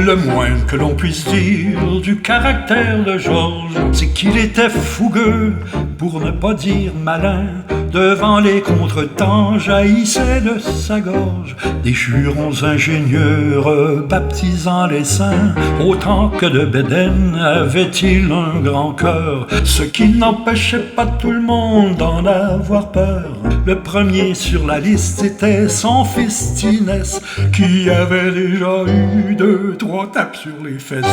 Le moins que l'on puisse dire du caractère de Georges, c'est qu'il était fougueux, pour ne pas dire malin. Devant les contretemps jaillissaient de sa gorge des jurons ingénieurs baptisant les saints. Autant que de Bédène avait-il un grand cœur, ce qui n'empêchait pas tout le monde d'en avoir peur. Le premier sur la liste était son fils Tinès, qui avait déjà eu 2-3 tapes sur les fesses.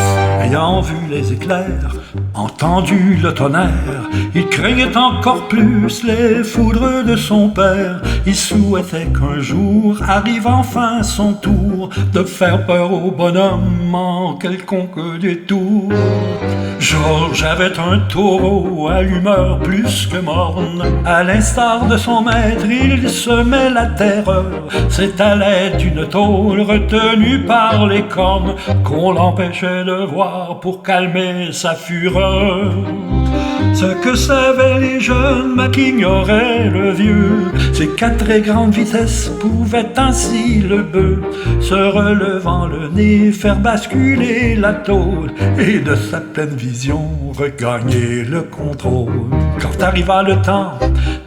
Ayant vu les éclairs, entendu le tonnerre, il craignait encore plus les foudres de son père. Il souhaitait qu'un jour arrive enfin son tour de faire peur au bonhomme en quelconque détour. Georges avait un taureau à l'humeur plus que morne. À l'instar de son maître, il semait la terreur. C'est à l'aide d'une tôle retenue par les cornes qu'on l'empêchait de voir pour calmer sa fureur. Ce que savaient les jeunes, mais qu'ignorait le vieux, c'est qu'à très grande vitesse pouvait ainsi le bœuf, se relevant le nez, faire basculer la tôle et de sa pleine vision regagner le contrôle. Quand arriva le temps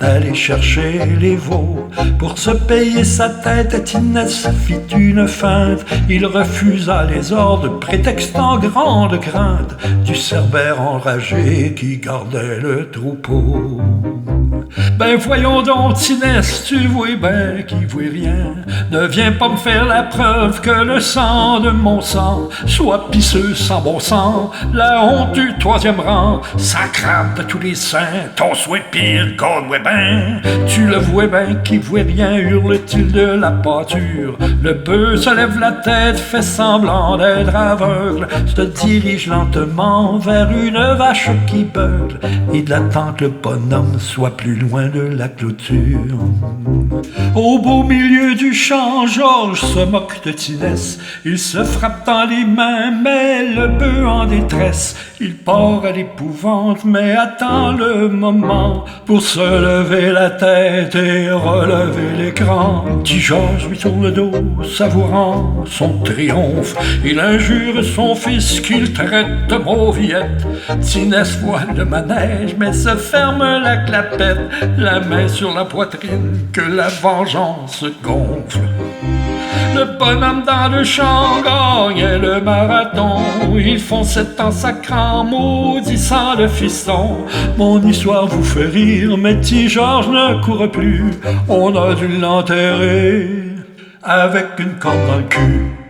d'aller chercher les veaux, pour se payer sa tête, Tinès fit une feinte. Il refusa les ordres, prétextant grande crainte du cerbère enragé qui gardait le troupeau. Ben voyons donc, Tinès, tu vois ben qu'il voit rien. Ne viens pas me faire la preuve que le sang de mon sang soit pisseux sans bon sang. La honte du 3e rang, sacrable de tous les saints, ton souhait pire qu'on voit ben. Tu le vois ben qu'il voit rien, hurle-t-il de la pâture. Le bœuf se lève la tête, fait semblant d'être aveugle, se dirige lentement vers une vache qui beugle. Il attend que le bonhomme soit plus loin de la clôture. Au beau milieu du champ, Georges se moque de Tinès. Il se frappe dans les mains, mais le bœuf en détresse. Il part à l'épouvante, mais attend le moment pour se lever la tête et relever l'écran. Petit Georges lui tourne le dos, savourant son triomphe. Il injure son fils qu'il traite de mauviette. Tinès voit le manège, mais se ferme la clapette, la main sur la poitrine, que la vengeance gonfle. Le bonhomme dans le champ gagnait le marathon. Ils font 7 ans sacrant, maudissant le fiston. Mon histoire vous fait rire, mais petit Georges ne court plus. On a dû l'enterrer avec une corde dans le cul.